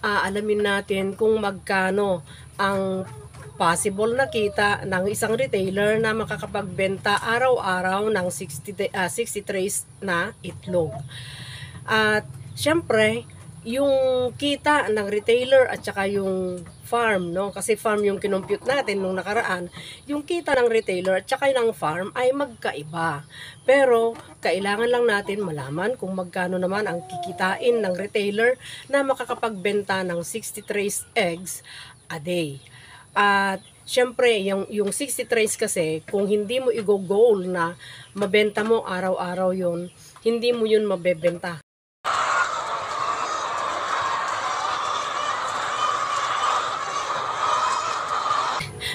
Alamin natin kung magkano ang possible na kita ng isang retailer na makakapagbenta araw-araw ng 60 trays na itlog. At syempre, yung kita ng retailer at saka yung farm, no? Kasi farm yung kinompute natin nung nakaraan. Yung kita ng retailer at saka ng farm ay magkaiba. Pero kailangan lang natin malaman kung magkano naman ang kikitain ng retailer na makakapagbenta ng 60 trays eggs a day. At syempre, yung 60 trays kasi, kung hindi mo i-goal na mabenta mo araw-araw yun, hindi mo yun mabebenta.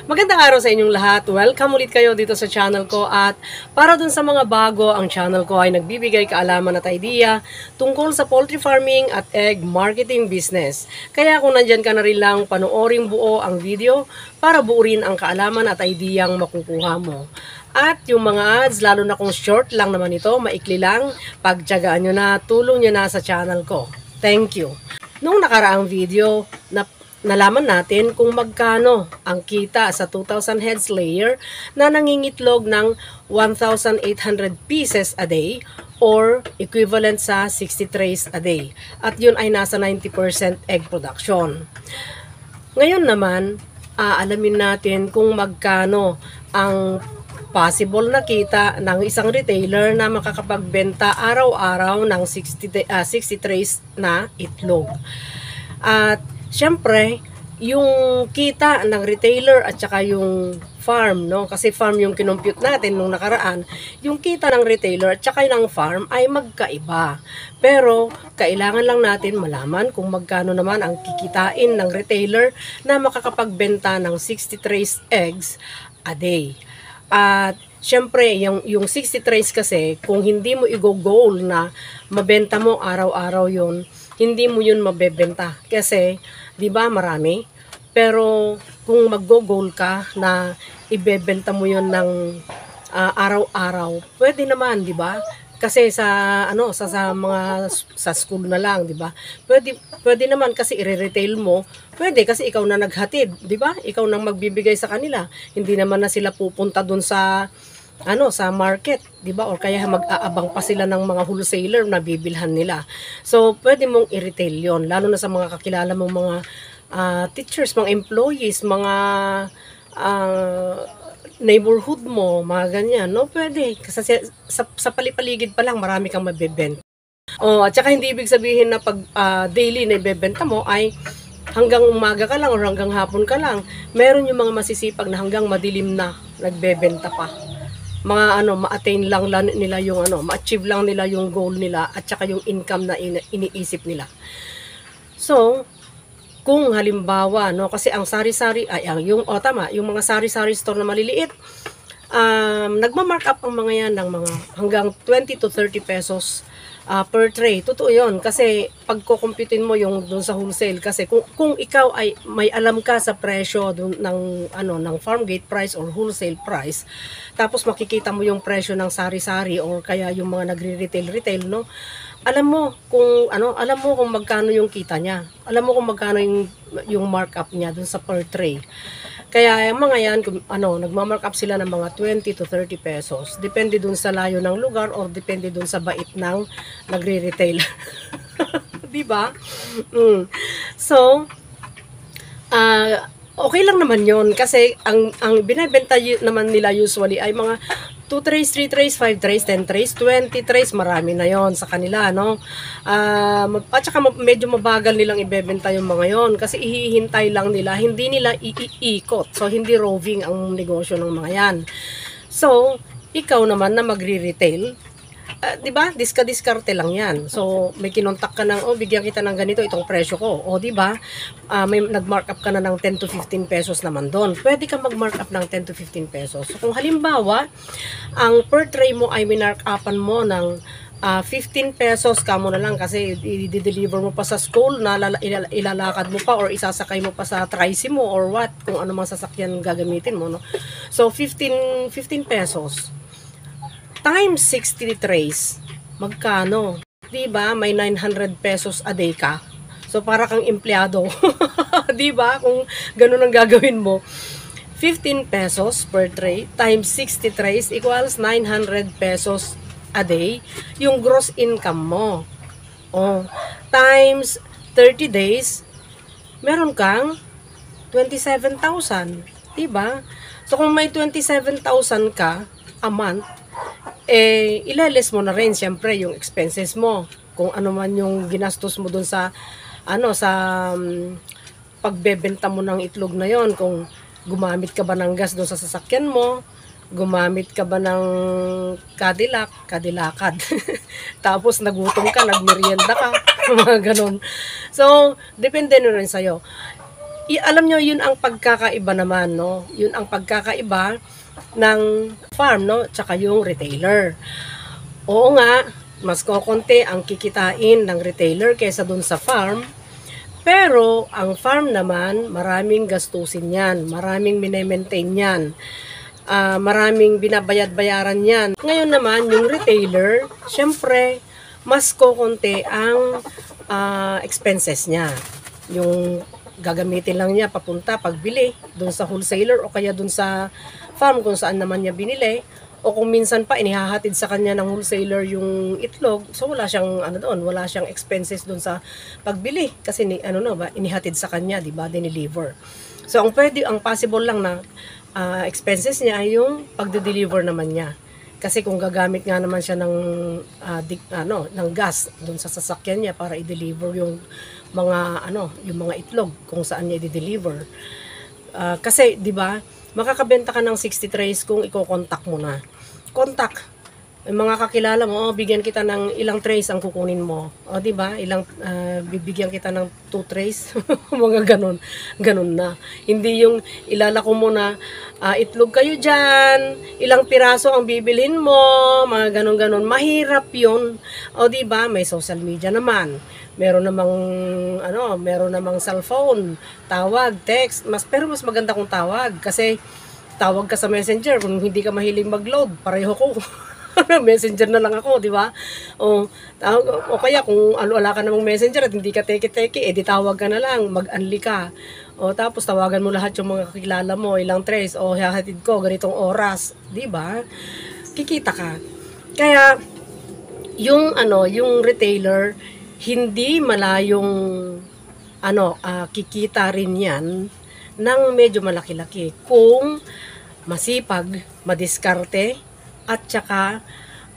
Magandang araw sa inyong lahat. Welcome ulit kayo dito sa channel ko, at para dun sa mga bago, ang channel ko ay nagbibigay kaalaman at idea tungkol sa poultry farming at egg marketing business. Kaya kung nandyan ka na rin lang, panoorin buo ang video para buo rin ang kaalaman at ideyang makukuha mo. At yung mga ads, lalo na kung short lang naman ito, maikli lang, pagtiyagaan nyo na, tulong nyo na sa channel ko. Thank you. Nung nakaraang video, nalaman natin kung magkano ang kita sa 2,000 heads layer na nangingitlog ng 1,800 pieces a day or equivalent sa 60 trays a day. At yun ay nasa 90% egg production. Ngayon naman, alamin natin kung magkano ang possible na kita ng isang retailer na makakapagbenta araw-araw ng 60 trays na itlog. At syempre, yung kita ng retailer at saka yung farm, no? Kasi farm yung kinompute natin nung nakaraan. Yung kita ng retailer at saka ng farm ay magkaiba. Pero kailangan lang natin malaman kung magkano naman ang kikitain ng retailer na makakapagbenta ng 60 trays eggs a day. At syempre, yung 60 trays kasi, kung hindi mo i-goal na mabenta mo araw-araw yun, hindi mo yun mabebenta. Kasi, di ba, marami? Pero, kung mag-goal ka na ibebenta mo yun ng araw-araw, pwede naman, di ba? Kasi sa school na lang, di ba? Pwede naman kasi i-retail mo. Pwede kasi ikaw na naghatid, di ba? Ikaw nang magbibigay sa kanila. Hindi naman na sila pupunta dun sa market, 'di ba? Or kaya mag-aabang pa sila ng mga wholesaler na bibilhan nila. So, pwede mong i-retail 'yon, lalo na sa mga kakilala mong mga teachers, mga employees, mga neighborhood mo, mga ganyan, no? Pwede kasi sa palipaligid pa lang marami kang mabebenta. At saka hindi ibig sabihin na pag daily na ibebenta mo ay hanggang umaga ka lang or hanggang hapon ka lang. Meron yung mga masisipag na hanggang madilim na nagbebenta pa. Mga ma-attain lang nila yung ma-achieve lang nila yung goal nila at saka yung income na iniisip nila. So, kung halimbawa, kasi ang sari-sari yung mga sari-sari store na maliliit, nagma-mark up ang mga yan ng mga hanggang 20 to 30 pesos per tray. Totoo yun, kasi pagko-computein mo yung dun sa wholesale, kasi kung ikaw ay may alam ka sa presyo dun ng farm gate price or wholesale price, tapos makikita mo yung presyo ng sari-sari or kaya yung mga nagre-retail, no? Alam mo kung magkano yung kita niya. Alam mo kung magkano yung markup niya dun sa per tray. Kaya yung mga yan, nagma-mark up sila ng mga 20 to 30 pesos. Depende dun sa layo ng lugar or depende dun sa bait ng nagre-retail. Diba? So, okay lang naman yon kasi ang binebenta naman nila usually ay mga 2 trays, 3 trays, 5 trays, 10 trays, 20 trays, marami na yon sa kanila, no? At saka medyo mabagal nilang ibebenta yung mga yon kasi ihihintay lang nila, hindi nila iikot. So, hindi roving ang negosyo ng mga yan. So, ikaw naman na magre-retail, di ba? Diskarte lang yan. So, may kinontak ka ng, bigyan kita ng ganito, itong presyo ko. Di ba? May nag-markup ka na ng 10 to 15 pesos naman doon. Pwede ka mag-markup ng 10 to 15 pesos. So, kung halimbawa, ang per tray mo ay minarkupan mo ng 15 pesos ka mo na lang kasi i-deliver mo pa sa school na ilalakad mo pa or isasakay mo pa sa tricy mo or what, kung ano mang sasakyan gagamitin mo, no? So, 15 pesos times 60 trays, magkano? Diba? May 900 pesos a day ka. So, para kang empleyado. Di ba? Kung ganun ang gagawin mo. 15 pesos per tray times 60 trays equals 900 pesos a day yung gross income mo. Oh, times 30 days, meron kang 27,000. Diba? So, kung may 27,000 ka a month, ileles mo na rin siyempre yung expenses mo. Kung ano man yung ginastos mo dun sa, pagbebenta mo ng itlog na yon. Kung gumamit ka ba ng gas doon sa sasakyan mo, gumamit ka ba ng kadilakad, tapos nagutom ka, nagmerienda ka, mga ganun. So, depende na rin sa'yo. Alam nyo, yun ang pagkakaiba naman, no? Yun ang pagkakaiba ng farm, no? Tsaka yung retailer. Oo nga, mas kokonti ang kikitain ng retailer kaysa dun sa farm. Pero, ang farm naman, maraming gastusin yan, maraming minemaintain yan, maraming binabayad-bayaran yan. Ngayon naman, yung retailer, syempre, mas kokonti ang expenses niya. Yung gagamitin lang niya papunta, pagbili, dun sa wholesaler o kaya dun sa farm kung saan naman niya binili. O kung minsan pa inihahatid sa kanya ng wholesaler yung itlog, so wala siyang wala siyang expenses doon sa pagbili kasi inihatid sa kanya, 'di ba? Dineliver. So ang possible lang na expenses niya ay yung pagde-deliver naman niya. Kasi kung gagamit nga naman siya ng ng gas doon sa sasakyan niya para i-deliver yung mga itlog kung saan niya i-deliver. Kasi 'di ba? Makakabenta ka ng 60 trays kung i-contact mo na. Contact. Yung mga kakilala mo, bigyan kita ng ilang trays ang kukunin mo. O, di ba? Bibigyan kita ng 2 trays. Mga ganun. Ganun na. Hindi yung ilalako mo na itlog kayo dyan, ilang piraso ang bibilhin mo, mga ganun-ganun. Mahirap yun. O, di ba? May social media naman. Meron namang cellphone, tawag, text, pero mas maganda kung tawag kasi tawag ka sa messenger kung hindi ka mahiling mag-load, pareho ko. Messenger na lang ako, di ba? O kaya kung wala ka namang messenger at hindi ka teki-teki, di tawag ka na lang, mag-unli ka. O tapos tawagan mo lahat yung mga kakilala mo, ilang trays, o hahatid ko, ganitong oras, di ba? Kikita ka. Kaya, yung retailer, hindi malayong kikita rin yan ng medyo malaki-laki kung masipag, madiskarte at saka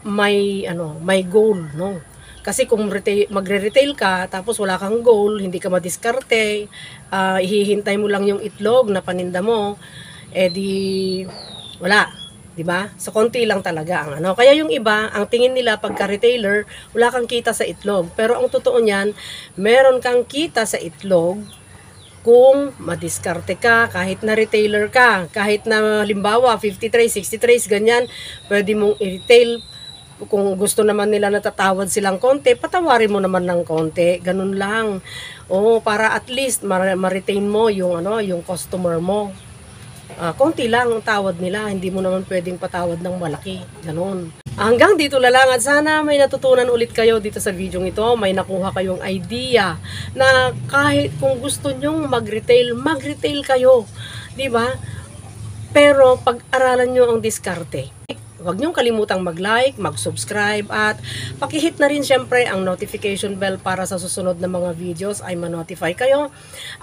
may goal, no? Kasi kung magre-retail ka tapos wala kang goal, hindi ka madiskarte, ihihintay mo lang yung itlog na paninda mo, di wala. 'Di ba? So konti lang talaga ang Kaya yung iba, ang tingin nila pagka retailer, wala kang kita sa itlog. Pero ang totoo niyan, meron kang kita sa itlog kung madiskarte ka, kahit na retailer ka, kahit na halimbawa 50 trays, 60 trays, ganyan, pwede mong i-retail. Kung gusto naman nila natatawad silang konti, patawarin mo naman ng konti, ganun lang. Para at least ma-retain mo yung customer mo. Konti lang ang tawad nila, hindi mo naman pwedeng patawad ng malaki, ganun. Hanggang dito na lang at sana may natutunan ulit kayo dito sa video ito, may nakuha kayong idea na kahit kung gusto nyong mag-retail kayo, di ba? Pero pag-aralan nyo ang diskarte. Huwag niyong kalimutang mag-like, mag-subscribe at pakihit na rin syempre ang notification bell para sa susunod na mga videos ay ma-notify kayo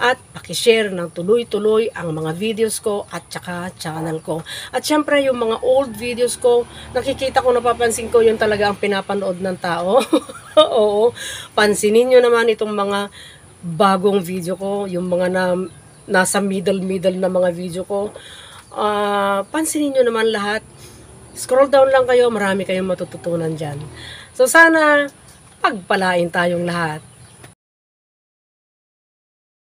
at pakishare ng tuloy-tuloy ang mga videos ko at saka channel ko. At syempre yung mga old videos ko, nakikita ko, napapansin ko yun talaga ang pinapanood ng tao. Oo, pansinin nyo naman itong mga bagong video ko, yung mga nasa middle na mga video ko. Pansinin nyo naman lahat. Scroll down lang kayo, marami kayong matututunan dyan. So sana, pagpalain tayong lahat.